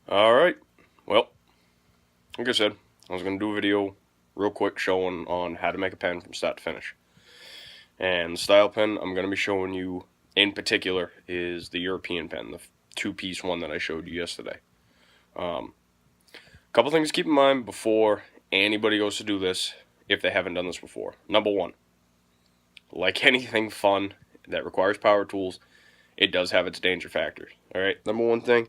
Alright, well, like I said, I was going to do a video real quick showing on how to make a pen from start to finish. And the style pen I'm going to be showing you in particular is the European pen, the two-piece one that I showed you yesterday. A couple things to keep in mind before anybody goes to do this if they haven't done this before. Number one, like anything fun that requires power tools, it does have its danger factors. Alright, number one thing,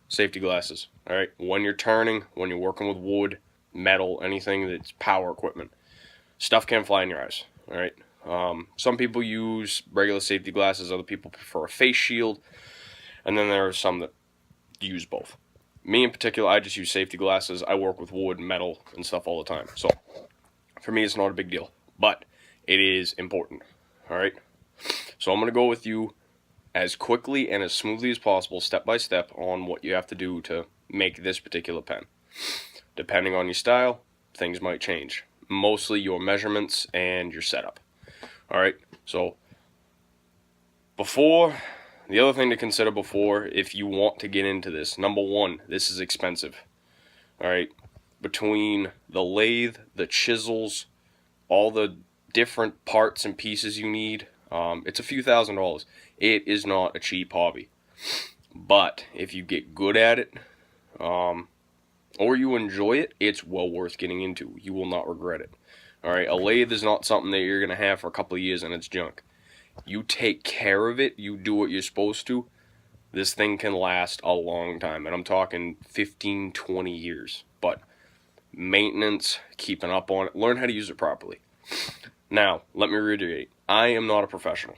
safety glasses. Alright, when you're turning, when you're working with wood, metal, anything that's power equipment, stuff can fly in your eyes. Alright, some people use regular safety glasses, other people prefer a face shield, and then there are some that use both. Me in particular, I just use safety glasses. I work with wood, metal, and stuff all the time, so for me it's not a big deal, but it is important. Alright, so I'm going to go with you as quickly and as smoothly as possible, step by step, on what you have to do to make this particular pen. Depending on your style, things might change. Mostly your measurements and your setup. Alright, so the other thing to consider before, if you want to get into this, number one, this is expensive. Alright, between the lathe, the chisels, all the different parts and pieces you need, it's a few $1,000s. It is not a cheap hobby. But if you get good at it, or you enjoy it, it's well worth getting into. You will not regret it. Alright, a lathe is not something that you're going to have for a couple of years and it's junk. You take care of it, you do what you're supposed to, this thing can last a long time. And I'm talking 15, 20 years. But maintenance, keeping up on it, learn how to use it properly. Now, let me reiterate, I am not a professional.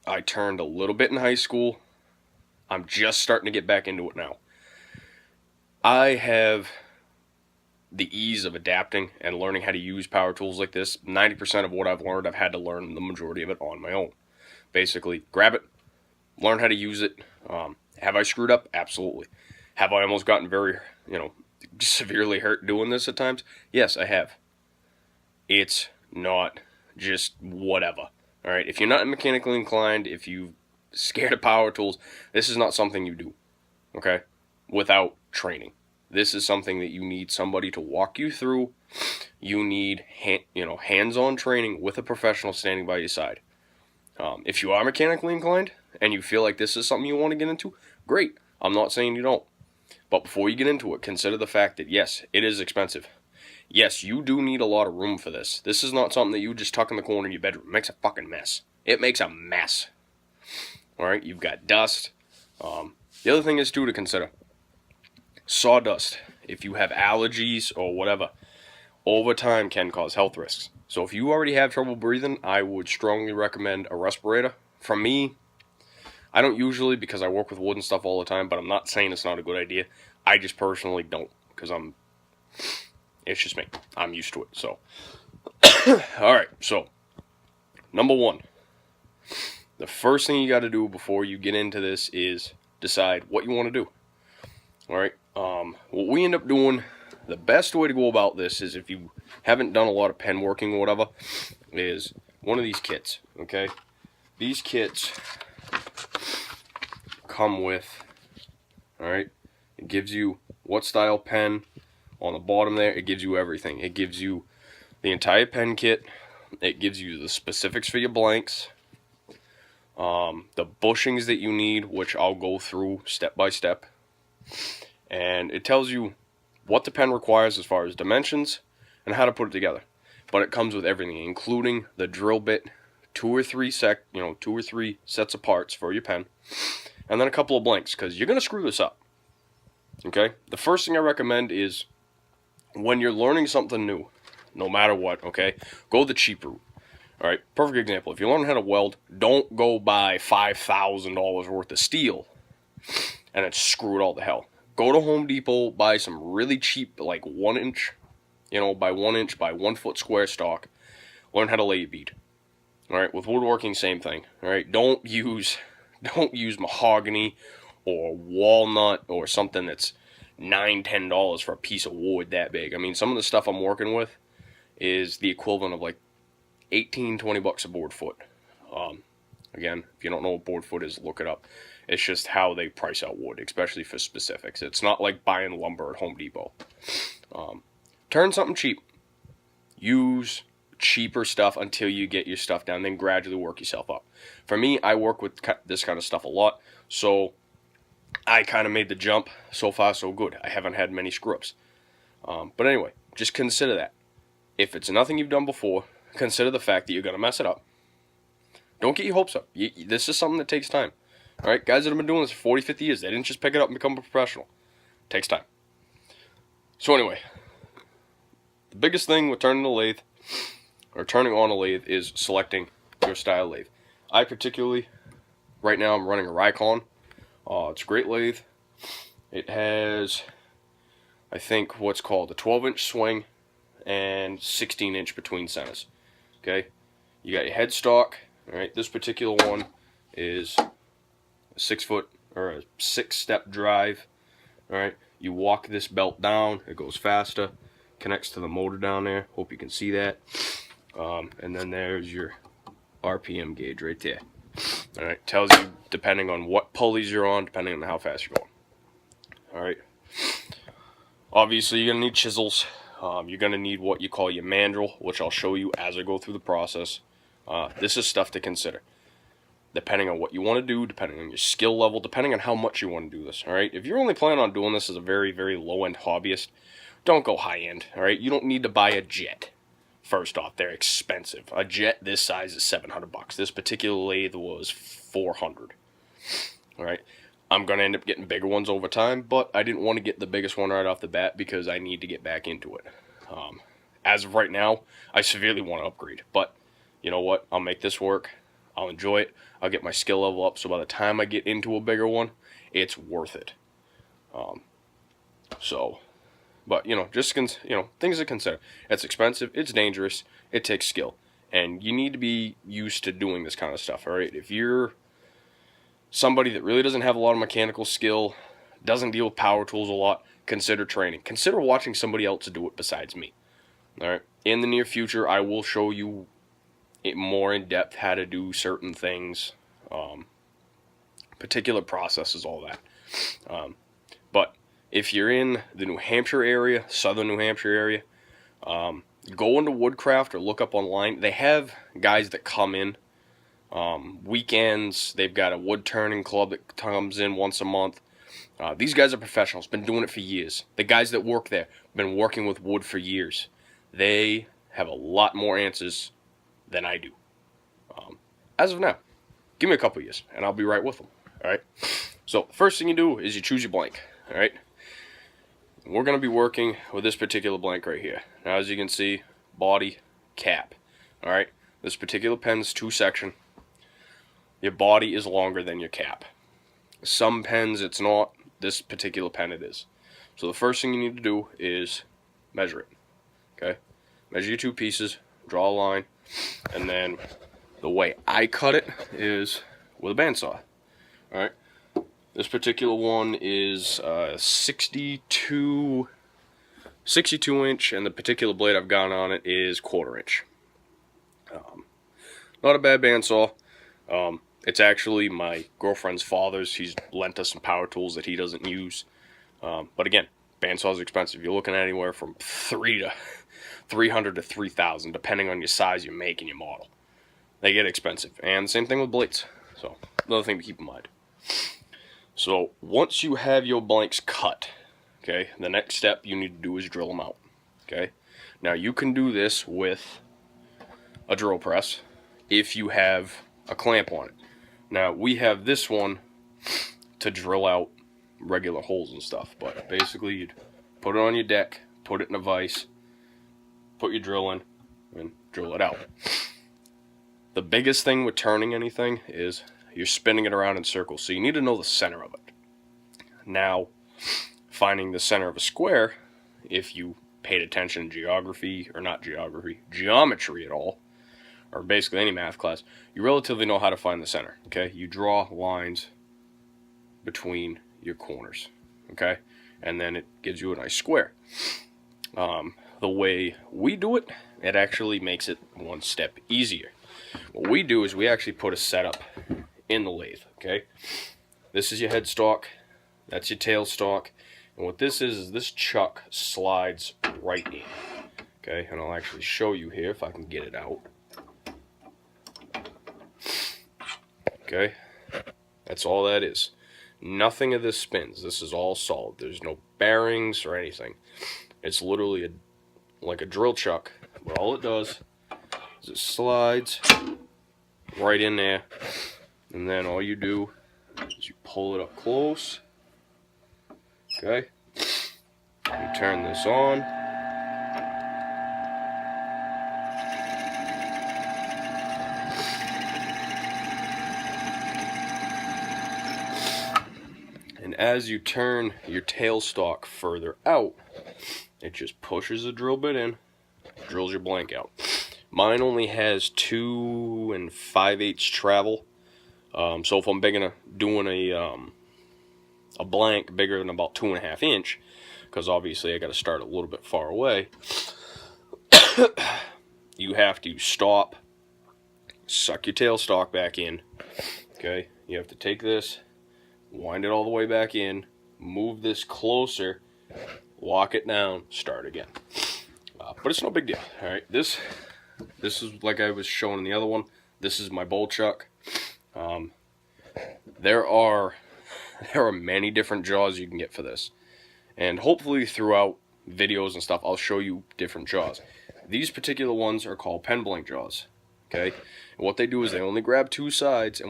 I turned a little bit in high school. I'm just starting to get back into it now. I have the ease of adapting and learning how to use power tools like this. 90% of what I've learned, I've had to learn the majority of it on my own. Basically, grab it, learn how to use it. Have I screwed up? Absolutely. Have I almost gotten very, severely hurt doing this at times? Yes, I have. It's not just whatever. Alright, if you're not mechanically inclined, if you're scared of power tools, this is not something you do, okay, without training. This is something that you need somebody to walk you through. You need hands-on training with a professional standing by your side. If you are mechanically inclined and you feel like this is something you want to get into, great. I'm not saying you don't. But before you get into it, consider the fact that, yes, it is expensive. Yes, you do need a lot of room for this. This is not something that you just tuck in the corner of your bedroom. It makes a fucking mess. It makes a mess. Alright, you've got dust. The other thing is, too, to consider. Sawdust, if you have allergies or whatever, over time can cause health risks. So if you already have trouble breathing, I would strongly recommend a respirator. From me, I don't usually, because I work with wood and stuff all the time, but I'm not saying it's not a good idea. I just personally don't, because it's just me. I'm used to it, so. Alright, so, number one. The first thing you got to do before you get into this is decide what you want to do. Alright, what we end up doing, the best way to go about this is, if you haven't done a lot of pen working or whatever, is one of these kits, okay? These kits come with, alright, it gives you what style pen. On the bottom there, it gives you everything. It gives you the entire pen kit. It gives you the specifics for your blanks. The bushings that you need, which I'll go through step by step. And it tells you what the pen requires as far as dimensions and how to put it together. But it comes with everything, including the drill bit, two or three sets of parts for your pen, and then a couple of blanks, because you're going to screw this up. Okay? The first thing I recommend is, when you're learning something new, no matter what, okay, go the cheap route. Alright, perfect example. If you learn how to weld, don't go buy $5,000 worth of steel and then screw it all to hell. Go to Home Depot, buy some really cheap, like 1 inch, by 1 inch by 1 foot square stock. Learn how to lay your bead. Alright, with woodworking, same thing. Alright, don't use mahogany or walnut or something that's $9-10 for a piece of wood that big. I mean, some of the stuff I'm working with is the equivalent of like $18-20 a board foot. Again, if you don't know what board foot is, look it up. It's just how they price out wood, especially for specifics. It's not like buying lumber at Home Depot. Turn something cheap. Use cheaper stuff until you get your stuff down, then gradually work yourself up. For me, I work with this kind of stuff a lot, so I kind of made the jump. So far, so good. I haven't had many screw-ups. But anyway, just consider that. If it's nothing you've done before, consider the fact that you're going to mess it up. Don't get your hopes up. This is something that takes time. All right, guys that have been doing this for 40, 50 years, they didn't just pick it up and become a professional. It takes time. So anyway, the biggest thing with turning the lathe, or turning on a lathe, is selecting your style lathe. I particularly, right now, I'm running a Rikon. It's a great lathe. It has, I think, what's called a 12-inch swing and 16-inch between centers. Okay, you got your headstock. All right, this particular one is a 6-foot or a 6-step drive. All right, you walk this belt down, it goes faster, connects to the motor down there. Hope you can see that. And then there's your RPM gauge right there. All right, tells you depending on what pulleys you're on, depending on how fast you're going. All right. Obviously, you're gonna need chisels. You're gonna need what you call your mandrel, which I'll show you as I go through the process. This is stuff to consider, depending on what you want to do, depending on your skill level, depending on how much you want to do this. All right. If you're only planning on doing this as a very, very low-end hobbyist, don't go high-end. All right. You don't need to buy a jet. First off, they're expensive. A jet this size is $700. This particular lathe was $400. All right. I'm going to end up getting bigger ones over time, but I didn't want to get the biggest one right off the bat because I need to get back into it. As of right now, I severely want to upgrade, but you know what? I'll make this work. I'll enjoy it. I'll get my skill level up, so by the time I get into a bigger one, it's worth it. But, just, things to consider. It's expensive, it's dangerous, it takes skill. And you need to be used to doing this kind of stuff, all right? If you're somebody that really doesn't have a lot of mechanical skill, doesn't deal with power tools a lot, consider training. Consider watching somebody else do it besides me, all right? In the near future, I will show you more in depth how to do certain things, particular processes, all that. But if you're in the New Hampshire area, southern New Hampshire area, go into Woodcraft or look up online. They have guys that come in weekends. They've got a wood turning club that comes in once a month. These guys are professionals, been doing it for years. The guys that work there have been working with wood for years. They have a lot more answers than I do. As of now, give me a couple years and I'll be right with them. All right. So the first thing you do is you choose your blank. All right. We're going to be working with this particular blank right here. Now, as you can see, body, cap. All right. This particular pen's 2-section. Your body is longer than your cap. Some pens it's not. This particular pen it is. So the first thing you need to do is measure it. Okay. Measure your 2 pieces. Draw a line. And then the way I cut it is with a bandsaw. All right. This particular one is 62 inch, and the particular blade I've got on it is 1/4 inch. Not a bad bandsaw. It's actually my girlfriend's father's. He's lent us some power tools that he doesn't use. But again, bandsaws are expensive. You're looking at anywhere from $300 to $3,000, depending on your size, your make, and your model. They get expensive. And same thing with blades. So another thing to keep in mind. So once you have your blanks cut, okay, the next step you need to do is drill them out. Okay. Now you can do this with a drill press if you have a clamp on it. Now we have this one to drill out regular holes and stuff, but basically you'd put it on your deck, put it in a vise, put your drill in, and drill it out. The biggest thing with turning anything is you're spinning it around in circles, so you need to know the center of it. Now, finding the center of a square, if you paid attention to geometry at all, or basically any math class, you relatively know how to find the center, okay? You draw lines between your corners, okay? And then it gives you a nice square. The way we do it, it actually makes it one step easier. What we do is we actually put a setup in the lathe, okay? This is your headstock. That's your tailstock. And what this is this chuck slides right in. Okay, and I'll actually show you here if I can get it out. Okay, that's all that is. Nothing of this spins. This is all solid. There's no bearings or anything. It's literally like a drill chuck, but all it does is it slides right in there, and then all you do is you pull it up close. Okay, you turn this on. And as you turn your tailstock further out, it just pushes the drill bit in, drills your blank out. Mine only has 2 5/8 travel, so if I'm doing a blank bigger than about 2.5 inch, because obviously I got to start a little bit far away, you have to stop, suck your tailstock back in. Okay, you have to take this, wind it all the way back in, move this closer, lock it down, start again. But it's no big deal. All right, this is like I was showing in the other one. This is my bowl chuck. There are many different jaws you can get for this, and hopefully throughout videos and stuff I'll show you different jaws. These particular ones are called pen blank jaws. Okay, and what they do is they only grab 2 sides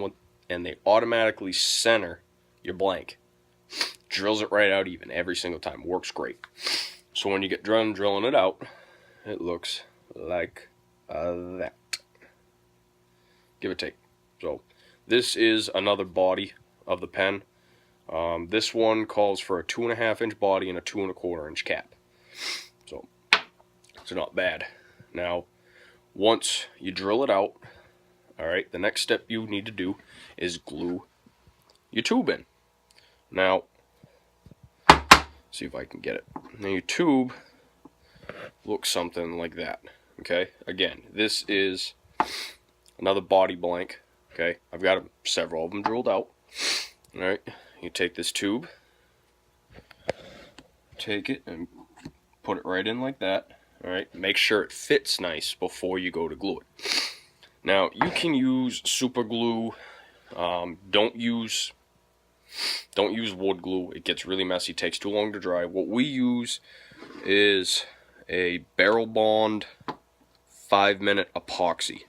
and they automatically center your blank. Drills it right out even every single time. Works great. So when you get done drilling it out, it looks like that. Give or take. So this is another body of the pen. This one calls for a 2.5 inch body and a 2 1/4 inch cap. So it's not bad. Now, once you drill it out, alright, the next step you need to do is glue your tube in. Now, see if I can get it. Now your tube looks something like that. Okay, again, this is another body blank. Okay, I've got several of them drilled out. Alright, you take this tube, take it and put it right in like that. Alright, make sure it fits nice before you go to glue it. Now, you can use super glue. Don't use wood glue. It gets really messy, takes too long to dry. What we use is a barrel bond 5-minute epoxy.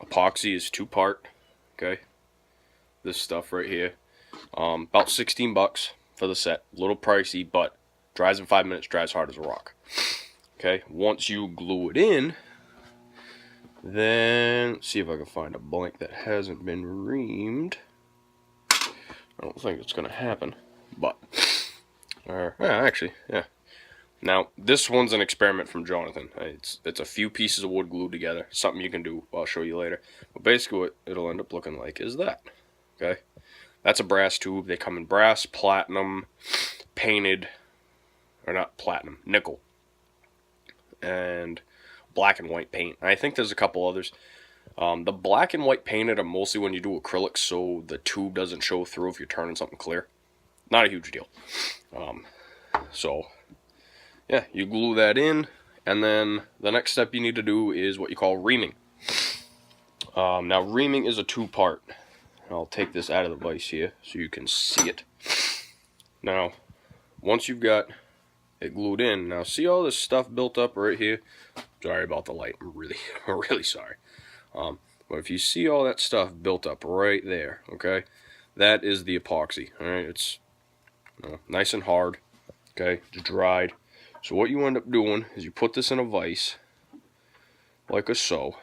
Epoxy is 2-part. Okay, this stuff right here, about $16 for the set. A little pricey, but dries in 5 minutes, dries hard as a rock. Okay, once you glue it in, then let's see if I can find a blank that hasn't been reamed. I don't think it's gonna happen, but yeah, actually, yeah. Now this one's an experiment from Jonathan. It's a few pieces of wood glued together. Something you can do. I'll show you later. But basically, what it'll end up looking like is that. Okay, that's a brass tube. They come in brass, platinum, painted, or not platinum, nickel, and black and white paint. I think there's a couple others. The black and white painted are mostly when you do acrylics, so the tube doesn't show through if you're turning something clear. Not a huge deal. So, yeah, you glue that in, and then the next step you need to do is what you call reaming. Now, reaming is a 2-part. I'll take this out of the vise here so you can see it. Now, once you've got it glued in, now see all this stuff built up right here? Sorry about the light. I'm really sorry. But if you see all that stuff built up right there, okay, that is the epoxy. All right, it's nice and hard. Okay, it's dried. So what you end up doing is you put this in a vise, like so,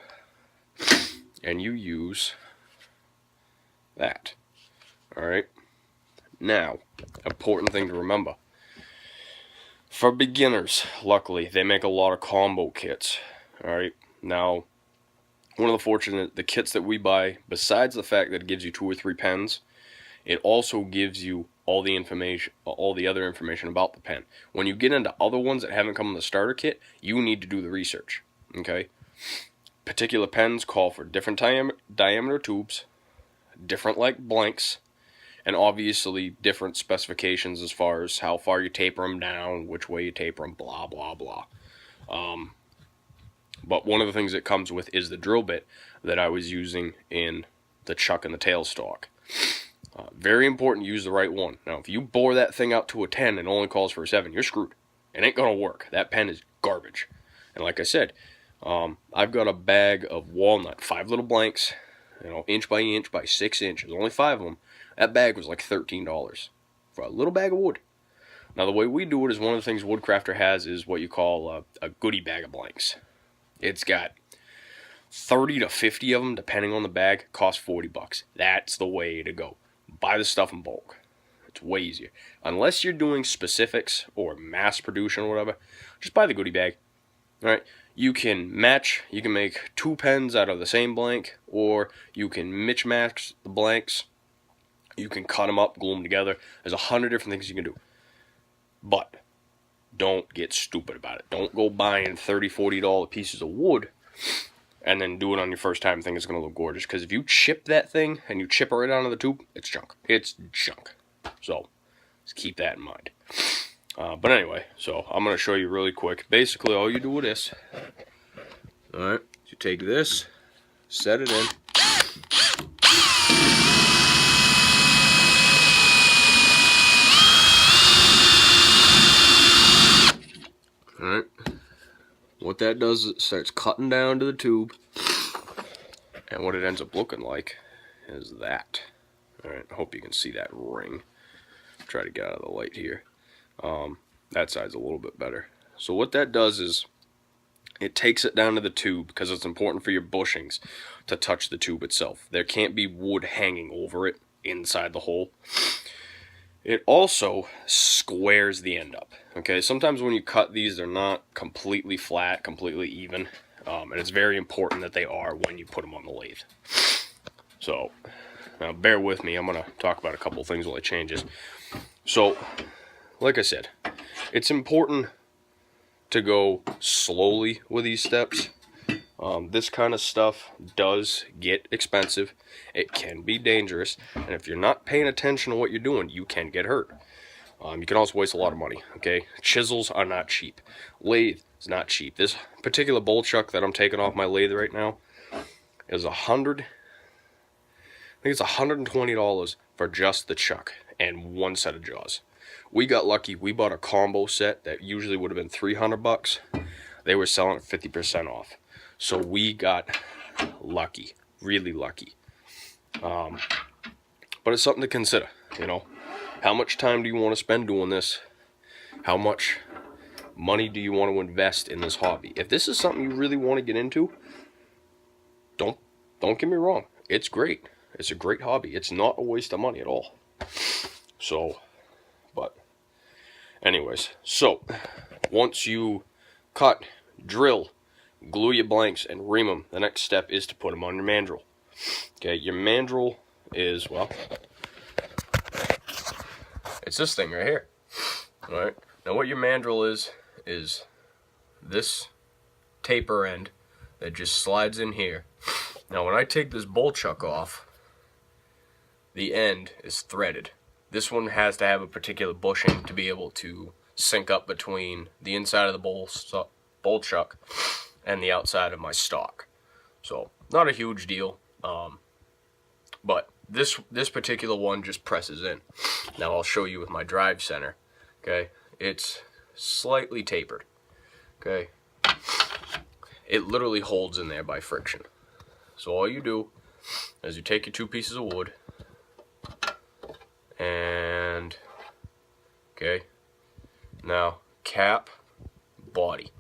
and you use that. All right. Now, important thing to remember. For beginners, luckily, they make a lot of combo kits. Alright, now, one of the kits that we buy, besides the fact that it gives you 2 or 3 pens, it also gives you all the information, all the other information about the pen. When you get into other ones that haven't come in the starter kit, you need to do the research. Okay? Particular pens call for different diameter tubes, different like blanks, and obviously different specifications as far as how far you taper them down, which way you taper them, blah, blah, blah. But one of the things it comes with is the drill bit that I was using in the chuck and the tailstock. Very important to use the right one. Now, if you bore that thing out to a 10 and only calls for a 7, you're screwed. It ain't going to work. That pen is garbage. And like I said, I've got a bag of walnut, 5 little blanks, inch by inch by 6 inches. Only 5 of them. That bag was like $13 for a little bag of wood. Now, the way we do it is one of the things Woodcrafter has is what you call a goodie bag of blanks. It's got 30 to 50 of them, depending on the bag, cost $40. That's the way to go. Buy the stuff in bulk. It's way easier. Unless you're doing specifics or mass production or whatever, just buy the goodie bag. All right? You can match, you can make 2 pens out of the same blank, or you can mismatch the blanks. You can cut them up, glue them together. There's 100 different things you can do. But don't get stupid about it. Don't go buying $30, $40 pieces of wood and then do it on your first time and think it's going to look gorgeous. Because if you chip that thing and you chip it right onto the tube, it's junk. It's junk. So, just keep that in mind. But anyway, so I'm going to show you really quick. Basically, all you do with this, alright, you take this, set it in. Alright, what that does is it starts cutting down to the tube, and what it ends up looking like is that. Alright, I hope you can see that ring. Try to get out of the light here. That side's a little bit better. So what that does is it takes it down to the tube, because it's important for your bushings to touch the tube itself. There can't be wood hanging over it inside the hole. It also squares the end up. Okay, sometimes when you cut these, they're not completely flat, completely even, and it's very important that they are when you put them on the lathe. So, now bear with me. I'm going to talk about a couple of things while it changes. So, like I said, it's important to go slowly with these steps. This kind of stuff does get expensive. It can be dangerous, and if you're not paying attention to what you're doing, you can get hurt. You can also waste a lot of money, okay? Chisels are not cheap. Lathe is not cheap. This particular bowl chuck that I'm taking off my lathe right now is $120 for just the chuck and 1 set of jaws. We got lucky. We bought a combo set that usually would have been $300. They were selling it 50% off. So we got lucky, really lucky. But it's something to consider, How much time do you want to spend doing this? How much money do you want to invest in this hobby? If this is something you really want to get into, don't get me wrong. It's great. It's a great hobby. It's not a waste of money at all. So, but anyways, so once you cut, drill, glue your blanks, and ream them, the next step is to put them on your mandrel. Okay, your mandrel is, well, it's this thing right here. Alright, now what your mandrel is this taper end that just slides in here. Now when I take this bowl chuck off, the end is threaded. This one has to have a particular bushing to be able to sync up between the inside of the bowl chuck and the outside of my stock. So, not a huge deal, but this particular one just presses in. Now I'll show you with my drive center, okay? It's slightly tapered, okay? It literally holds in there by friction. So all you do is you take your 2 pieces of wood, and, okay, now cap, body.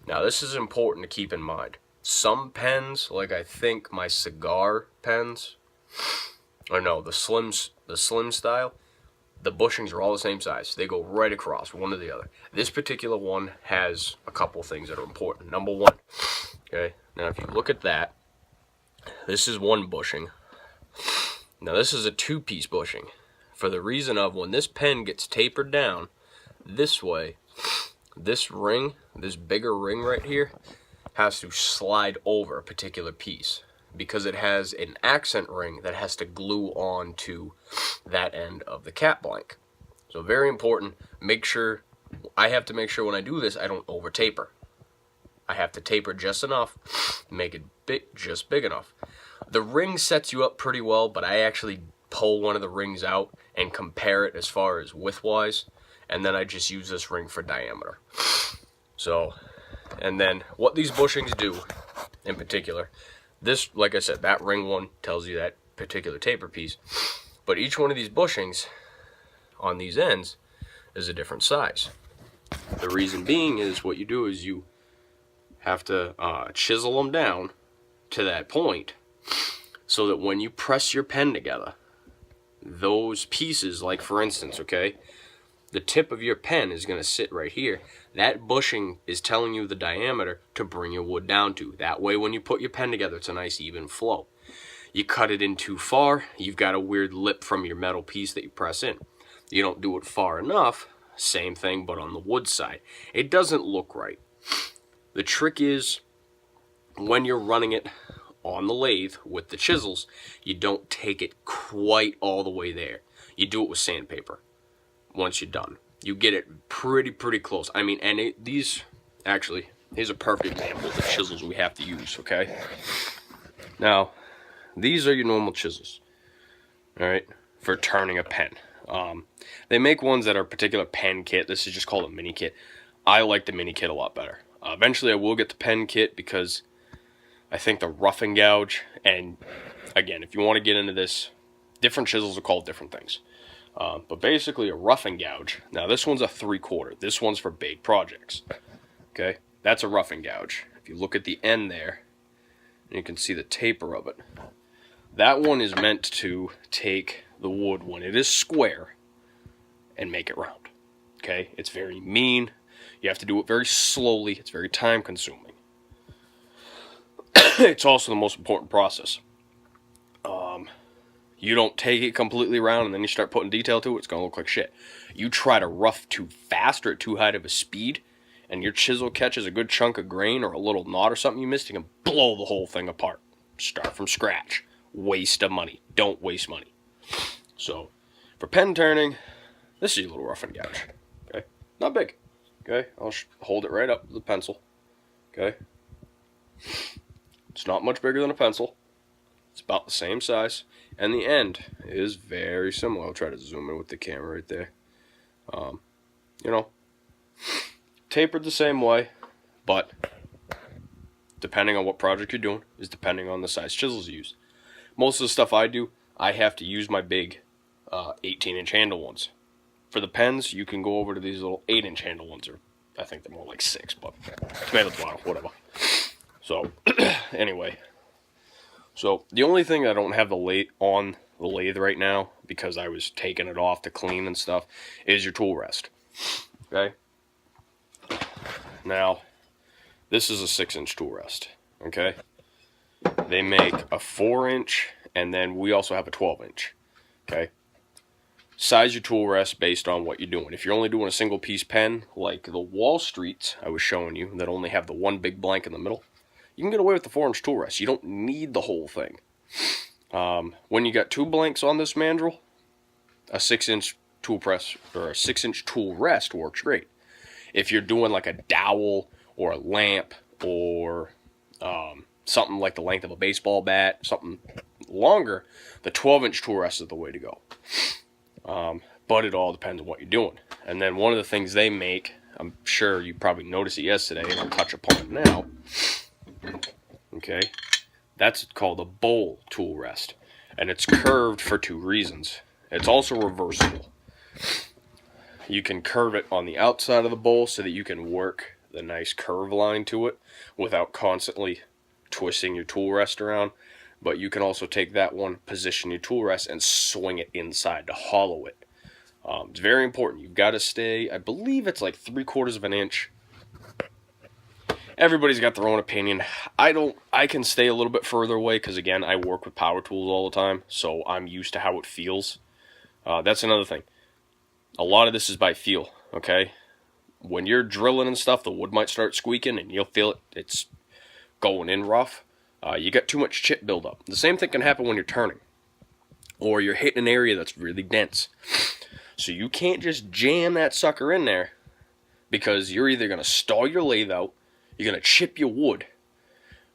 Now this is important to keep in mind. Some pens, like I think my cigar pens, or no, the slim style, the bushings are all the same size. They go right across, one to the other. This particular one has a couple things that are important. Number one, okay, now if you look at that, this is one bushing. Now this is a 2-piece bushing, for the reason of when this pen gets tapered down this way, this ring, this bigger ring right here, has to slide over a particular piece. because it has an accent ring that has to glue on to that end of the cap blank. So very important. I have to make sure when I do this I don't over taper. I have to taper just enough, make it just big enough. The ring sets you up pretty well, but I actually pull one of the rings out and compare it as far as width-wise, and then I just use this ring for diameter. So, and then what these bushings do in particular, this, like I said, that ring one tells you that particular taper piece, but each one of these bushings on these ends is a different size. The reason being is what you do is you have to chisel them down to that point so that when you press your pen together, those pieces, like for instance, okay, the tip of your pen is going to sit right here. That bushing is telling you the diameter to bring your wood down to. That way when you put your pen together, it's a nice even flow. You cut it in too far, you've got a weird lip from your metal piece that you press in. You don't do it far enough, same thing but on the wood side. It doesn't look right. The trick is when you're running it on the lathe with the chisels, you don't take it quite all the way there. You do it with sandpaper. Once you're done, you get it pretty close. I mean, and these actually, here's a perfect example of the chisels we have to use. Okay, now these are your normal chisels, all right, for turning a pen. They make ones that are a particular pen kit. This is just called a mini kit. I like the mini kit a lot better. Eventually I will get the pen kit because I think the rough and gouge, and again, if you want to get into this, different chisels are called different things. But basically a rough and gouge. Now this one's a 3/4. This one's for big projects. Okay, that's a rough and gouge. If you look at the end there, you can see the taper of it. That one is meant to take the wood when it is square and make it round. Okay, it's very mean. You have to do it very slowly. It's very time consuming. It's also the most important process. You don't take it completely round and then you start putting detail to it, it's going to look like shit. You try to rough too fast or at too high of a speed, and your chisel catches a good chunk of grain or a little knot or something you missed, you can blow the whole thing apart. Start from scratch. Waste of money. Don't waste money. So, for pen turning, this is your little rough and gouge. Okay? Not big. Okay? I'll hold it right up with the pencil. Okay? It's not much bigger than a pencil. It's about the same size. And the end is very similar. I'll try to zoom in with the camera right there. You know, tapered the same way, but depending on what project you're doing is depending on the size chisels you use. Most of the stuff I do, I have to use my big 18-inch handle ones. For the pens, you can go over to these little 8-inch handle ones, or I think they're more like 6, but tomato, whatever. So, anyway. So, the only thing I don't have the lathe on the lathe right now, because I was taking it off to clean and stuff, is your tool rest. Okay? Now, this is a 6-inch tool rest. Okay? They make a 4-inch, and then we also have a 12-inch. Okay? Size your tool rest based on what you're doing. If you're only doing a single piece pen, like the Wall Streets I was showing you, that only have the one big blank in the middle, you can get away with the 4-inch tool rest. You don't need the whole thing. When you got 2 blanks on this mandrel, a 6-inch tool press or a 6-inch tool rest works great. If you're doing like a dowel or a lamp or something like the length of a baseball bat, something longer, the 12-inch tool rest is the way to go. But it all depends on what you're doing. And then one of the things they make, I'm sure you probably noticed it yesterday, and I'll touch upon it now. Okay, that's called a bowl tool rest, and it's curved for 2 reasons. It's also reversible. You can curve it on the outside of the bowl so that you can work the nice curve line to it without constantly twisting your tool rest around. But you can also take that one, position your tool rest, and swing it inside to hollow it. It's very important. You've got to stay, I believe it's like 3/4 of an inch. Everybody's got their own opinion. I can stay a little bit further away because, again, I work with power tools all the time, so I'm used to how it feels. That's another thing. A lot of this is by feel, okay? When you're drilling and stuff, the wood might start squeaking, and you'll feel it's going in rough. You got too much chip buildup. The same thing can happen when you're turning, or you're hitting an area that's really dense. So you can't just jam that sucker in there, because you're either going to stall your lathe out, you're going to chip your wood,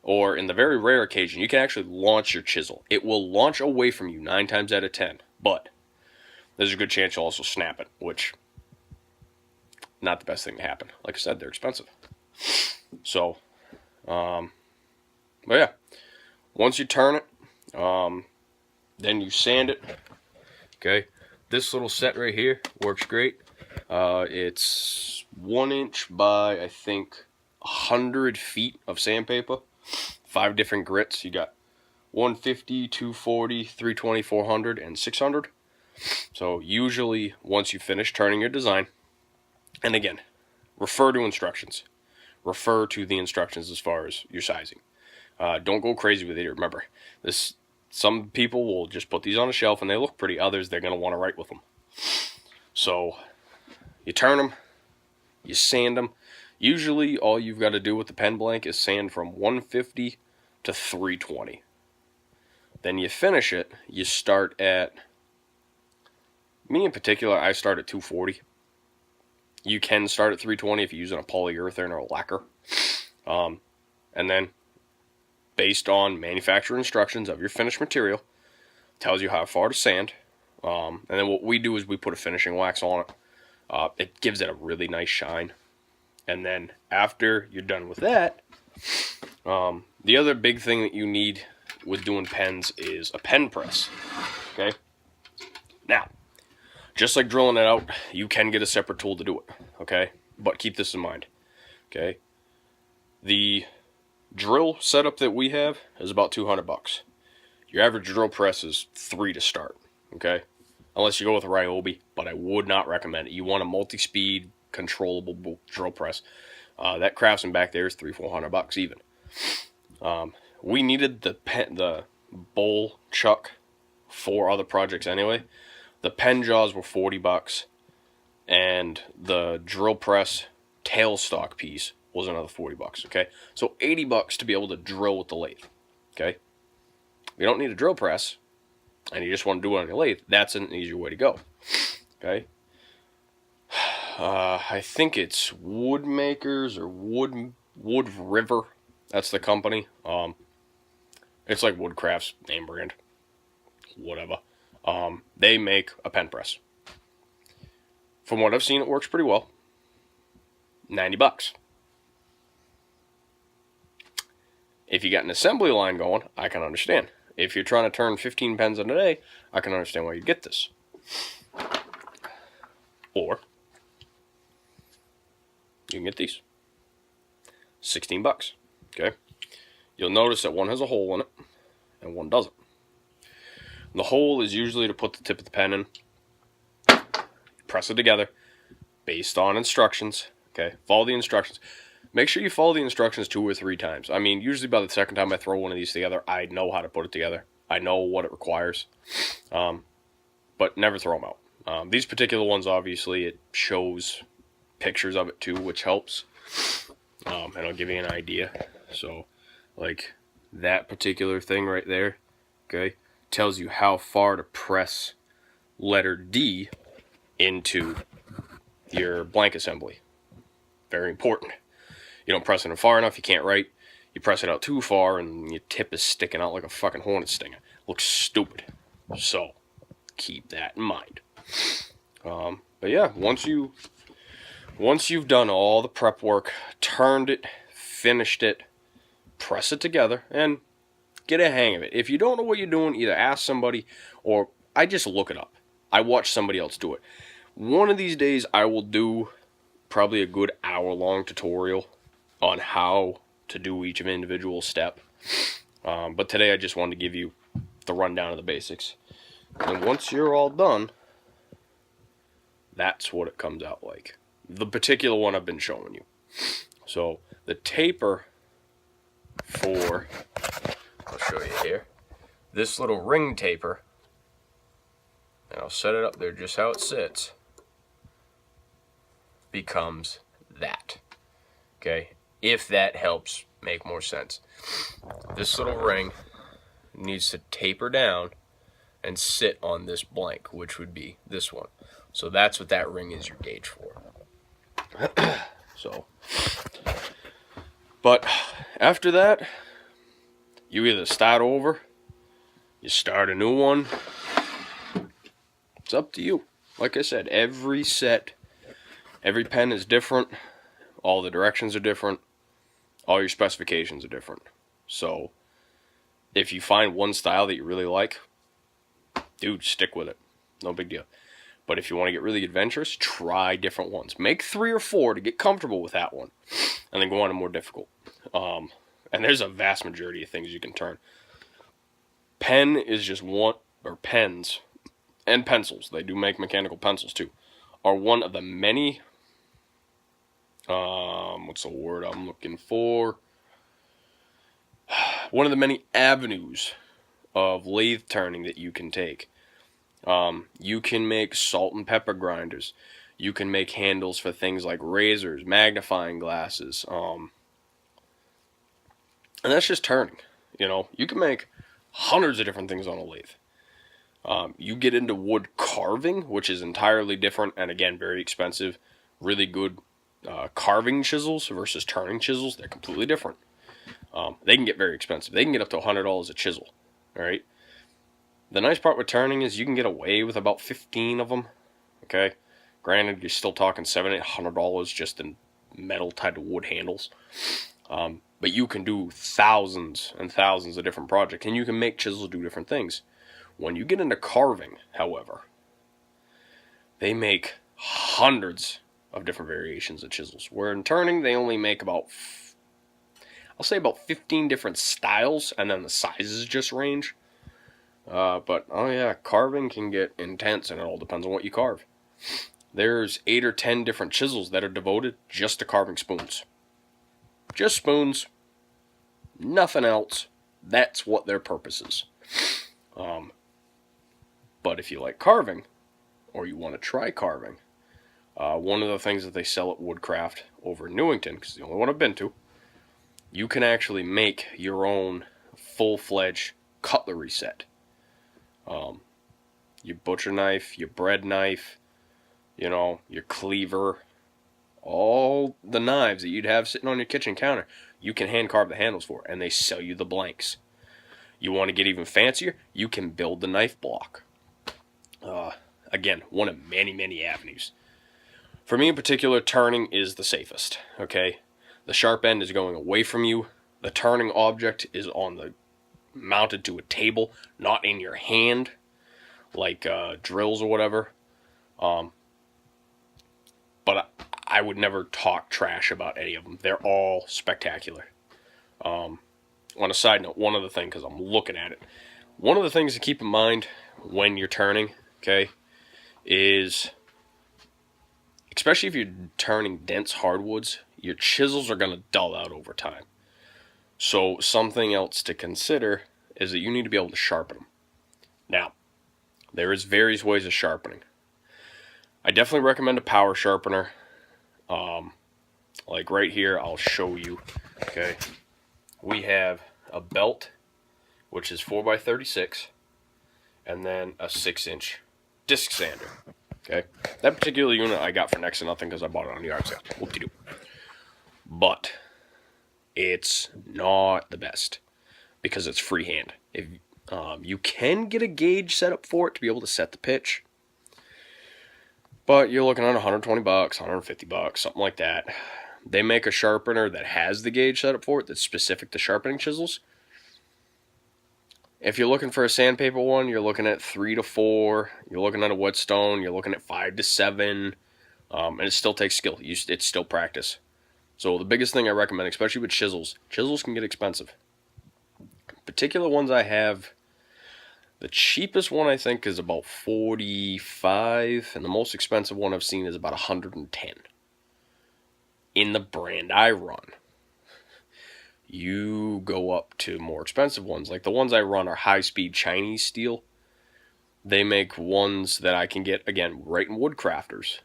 or in the very rare occasion, you can actually launch your chisel. It will launch away from you 9 times out of 10, but there's a good chance you'll also snap it, which, not the best thing to happen. Like I said, they're expensive. So, but yeah, once you turn it, then you sand it. Okay, this little set right here works great. It's 1 inch by, I think, 100 feet of sandpaper. 5 different grits. You got 150, 240, 320, 400, and 600. So usually once you finish turning your design, and again, refer to instructions. Refer to the instructions as far as your sizing. Don't go crazy with it. Remember, some people will just put these on a shelf and they look pretty. Others, they're going to want to write with them. So you turn them, you sand them. Usually all you've got to do with the pen blank is sand from 150 to 320. Then you finish it. You start at, me in particular, I start at 240. You can start at 320 if you're using a polyurethane or a lacquer. And then, based on manufacturer instructions of your finished material, tells you how far to sand. And then what we do is we put a finishing wax on it. It gives it a really nice shine. And then after you're done with that, the other big thing that you need with doing pens is a pen press. Okay? Now, just like drilling it out, you can get a separate tool to do it. Okay? But keep this in mind. Okay? The drill setup that we have is about $200. Your average drill press is $3 to start. Okay? Unless you go with a Ryobi, but I would not recommend it. You want a multi-speed, controllable drill press. That Craftsman back there is $300-400 even. We needed the bowl chuck for other projects anyway. The pen jaws were $40, and the drill press tailstock piece was another $40. Okay, so $80 to be able to drill with the lathe. Okay, if you don't need a drill press, and you just want to do it on your lathe, that's an easier way to go. Okay. I think it's Woodmakers or Wood River. That's the company. It's like Woodcraft's name brand. Whatever. They make a pen press. From what I've seen, it works pretty well. $90. If you got an assembly line going, I can understand. If you're trying to turn 15 pens in a day, I can understand why you'd get this. Or you can get these. $16. Okay? You'll notice that one has a hole in it and one doesn't. The hole is usually to put the tip of the pen in. Press it together based on instructions. Okay? Follow the instructions. Make sure you follow the instructions 2 or 3 times. I mean, usually by the second time I throw one of these together, I know how to put it together. I know what it requires. But never throw them out. These particular ones, obviously, it shows pictures of it too, which helps. And I'll give you an idea. So, like, that particular thing right there, okay, tells you how far to press letter D into your blank assembly. Very important. You don't press it in far enough, you can't write. You press it out too far, and your tip is sticking out like a fucking hornet stinger. Looks stupid. So, keep that in mind. But yeah, once you've done all the prep work, turned it, finished it, press it together, and get a hang of it. If you don't know what you're doing, either ask somebody, or I just look it up. I watch somebody else do it. One of these days, I will do probably a good hour-long tutorial on how to do each individual step. But today, I just wanted to give you the rundown of the basics. And once you're all done, that's what it comes out like. The particular one I've been showing you. So, the taper for, I'll show you here, this little ring taper, and I'll set it up there just how it sits, becomes that. Okay, if that helps make more sense. This little ring needs to taper down and sit on this blank, which would be this one. So that's what that ring is your gauge for. So, but after that, you either start over, you start a new one. It's up to you. Like I said, every pen is different. All the directions are different. All your specifications are different. So, if you find one style that you really like, dude, stick with it. No big deal. But if you want to get really adventurous, try different ones. Make 3 or 4 to get comfortable with that one. And then go on to more difficult. And there's a vast majority of things you can turn. Pen is just one, or pens, and pencils, they do make mechanical pencils too, are one of the many, what's the word I'm looking for? One of the many avenues of lathe turning that you can take. You can make salt and pepper grinders. You can make handles for things like razors, magnifying glasses. And that's just turning. You know, you can make hundreds of different things on a lathe. You get into wood carving, which is entirely different and, again, very expensive. Really good carving chisels versus turning chisels, they're completely different. They can get very expensive. They can get up to $100 a chisel. All right. The nice part with turning is you can get away with about 15 of them. Okay. Granted, you're still talking $700-800 just in metal tied to wood handles. But you can do thousands and thousands of different projects, and you can make chisels do different things. When you get into carving, however, they make hundreds of different variations of chisels. Where in turning, they only make about, I'll say about 15 different styles, and then the sizes just range. But, oh yeah, carving can get intense, and it all depends on what you carve. There's 8 or 10 different chisels that are devoted just to carving spoons. Just spoons. Nothing else. That's what their purpose is. But if you like carving, or you want to try carving, one of the things that they sell at Woodcraft over in Newington, because it's the only one I've been to, you can actually make your own full-fledged cutlery set. Your butcher knife, your bread knife, you know, your cleaver, all the knives that you'd have sitting on your kitchen counter, you can hand carve the handles for, and they sell you the blanks. You want to get even fancier, you can build the knife block. Again, one of many, many avenues. For me in particular, turning is the safest, okay? The sharp end is going away from you. The turning object is mounted to a table, not in your hand, like drills or whatever. But I would never talk trash about any of them. They're all spectacular. On a side note, one other thing, because I'm looking at it. One of the things to keep in mind when you're turning, okay, is, especially if you're turning dense hardwoods, your chisels are going to dull out over time. So something else to consider is that you need to be able to sharpen them. Now, there is various ways of sharpening. I definitely recommend a power sharpener. Like right here, I'll show you. Okay, we have a belt, which is 4x36, and then a 6-inch disc sander. Okay, that particular unit I got for next to nothing because I bought it on the yard sale. Whoop-de-doo. But it's not the best because it's freehand. If you can get a gauge set up for it to be able to set the pitch, but you're looking at $120, $150, something like that. They make a sharpener that has the gauge set up for it that's specific to sharpening chisels. If you're looking for a sandpaper one, you're looking at 3 to 4. You're looking at a whetstone, you're looking at 5 to 7. And it still takes skill. It's still practice. So the biggest thing I recommend, especially with chisels can get expensive. Particular ones I have, the cheapest one I think is about $45, and the most expensive one I've seen is about $110. In the brand I run, you go up to more expensive ones. Like the ones I run are high-speed Chinese steel. They make ones that I can get, again, right in Woodcrafters.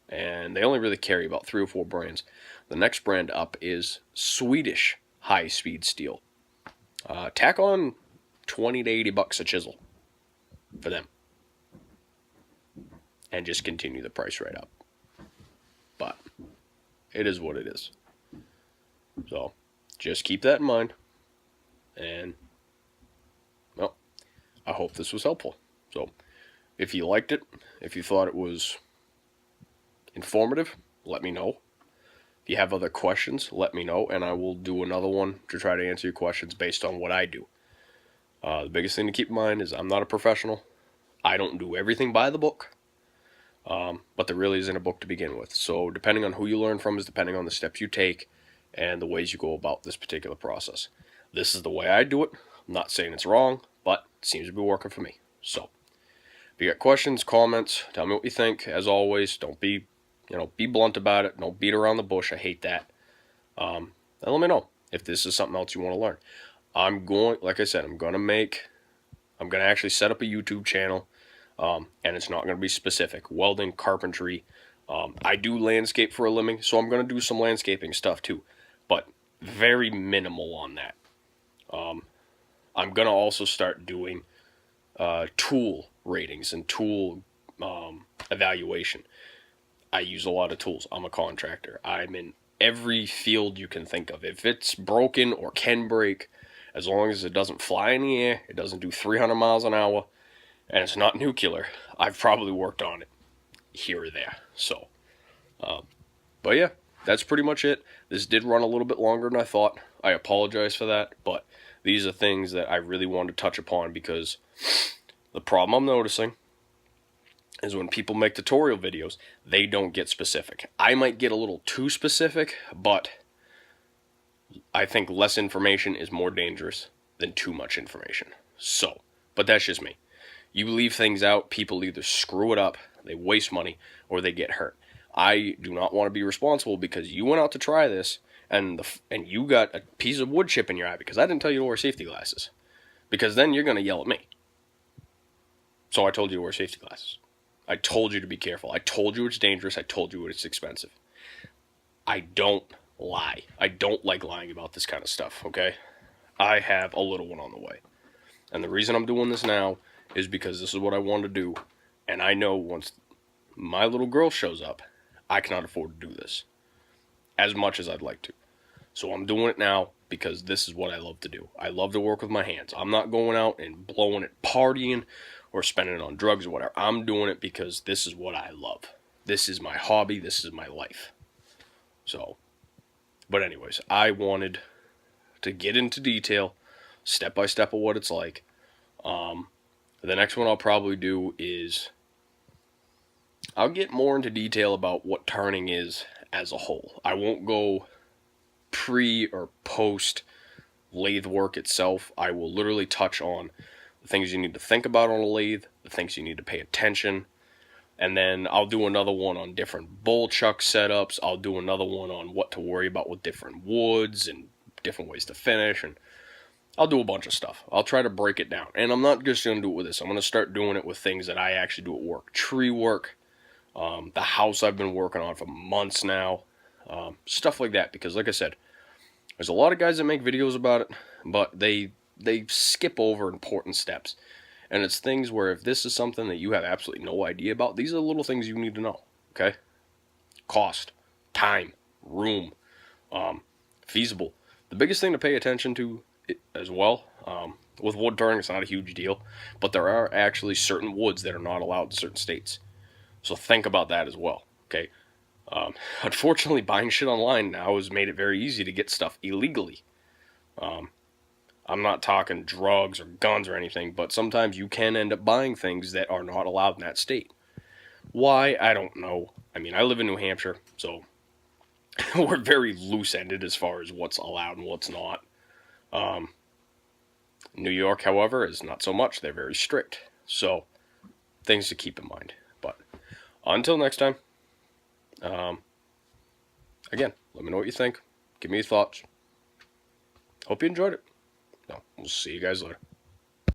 And they only really carry about 3 or 4 brands. The next brand up is Swedish high-speed steel. Tack on $20 to $80 a chisel for them. And just continue the price right up. But it is what it is. So just keep that in mind. And, well, I hope this was helpful. So if you liked it, if you thought it was informative, let me know. If you have other questions, let me know, and I will do another one to try to answer your questions based on what I do. The biggest thing to keep in mind is I'm not a professional. I don't do everything by the book, but there really isn't a book to begin with. So depending on who you learn from is depending on the steps you take and the ways you go about this particular process. This is the way I do it. I'm not saying it's wrong, but it seems to be working for me. So if you got questions, comments, tell me what you think. As always, don't be blunt about it. Don't beat around the bush. I hate that. And let me know if this is something else you want to learn. Like I said, I'm going to actually set up a YouTube channel, and it's not going to be specific. Welding, carpentry. I do landscape for a living, so I'm going to do some landscaping stuff too, but very minimal on that. I'm going to also start doing tool ratings and tool evaluation. I use a lot of tools. I'm a contractor. I'm in every field you can think of. If it's broken or can break, as long as it doesn't fly in the air, it doesn't do 300 miles an hour, and it's not nuclear, I've probably worked on it here or there. So, but yeah, that's pretty much it. This did run a little bit longer than I thought. I apologize for that, but these are things that I really wanted to touch upon because the problem I'm noticing is when people make tutorial videos, they don't get specific. I might get a little too specific, but I think less information is more dangerous than too much information. So, but that's just me. You leave things out, people either screw it up, they waste money, or they get hurt. I do not want to be responsible because you went out to try this, and you got a piece of wood chip in your eye because I didn't tell you to wear safety glasses. Because then you're going to yell at me. So I told you to wear safety glasses. I told you to be careful. I told you it's dangerous. I told you it's expensive. I don't lie. I don't like lying about this kind of stuff, okay? I have a little one on the way. And the reason I'm doing this now is because this is what I want to do. And I know once my little girl shows up, I cannot afford to do this as much as I'd like to. So I'm doing it now because this is what I love to do. I love to work with my hands. I'm not going out and blowing it partying or spending it on drugs or whatever. I'm doing it because this is what I love. This is my hobby. This is my life. So, but anyways, I wanted to get into detail, step by step of what it's like. The next one I'll probably do is I'll get more into detail about what turning is as a whole. I won't go pre or post lathe work itself. I will literally touch on the things you need to think about on a lathe, the things you need to pay attention, and then I'll do another one on different bull chuck setups. I'll do another one on what to worry about with different woods and different ways to finish, and I'll do a bunch of stuff. I'll try to break it down, and I'm not just going to do it with this. I'm going to start doing it with things that I actually do at work. Tree work, the house I've been working on for months now, stuff like that, because like I said, there's a lot of guys that make videos about it, but they skip over important steps. And it's things where if this is something that you have absolutely no idea about, these are the little things you need to know, okay? Cost, time, room, feasible. The biggest thing to pay attention to as well, with wood turning, it's not a huge deal, but there are actually certain woods that are not allowed in certain states. So think about that as well, okay? Unfortunately, buying shit online now has made it very easy to get stuff illegally. I'm not talking drugs or guns or anything, but sometimes you can end up buying things that are not allowed in that state. Why? I don't know. I mean, I live in New Hampshire, so we're very loose-ended as far as what's allowed and what's not. New York, however, is not so much. They're very strict. So, things to keep in mind. But until next time, again, let me know what you think. Give me your thoughts. Hope you enjoyed it. No, we'll see you guys later.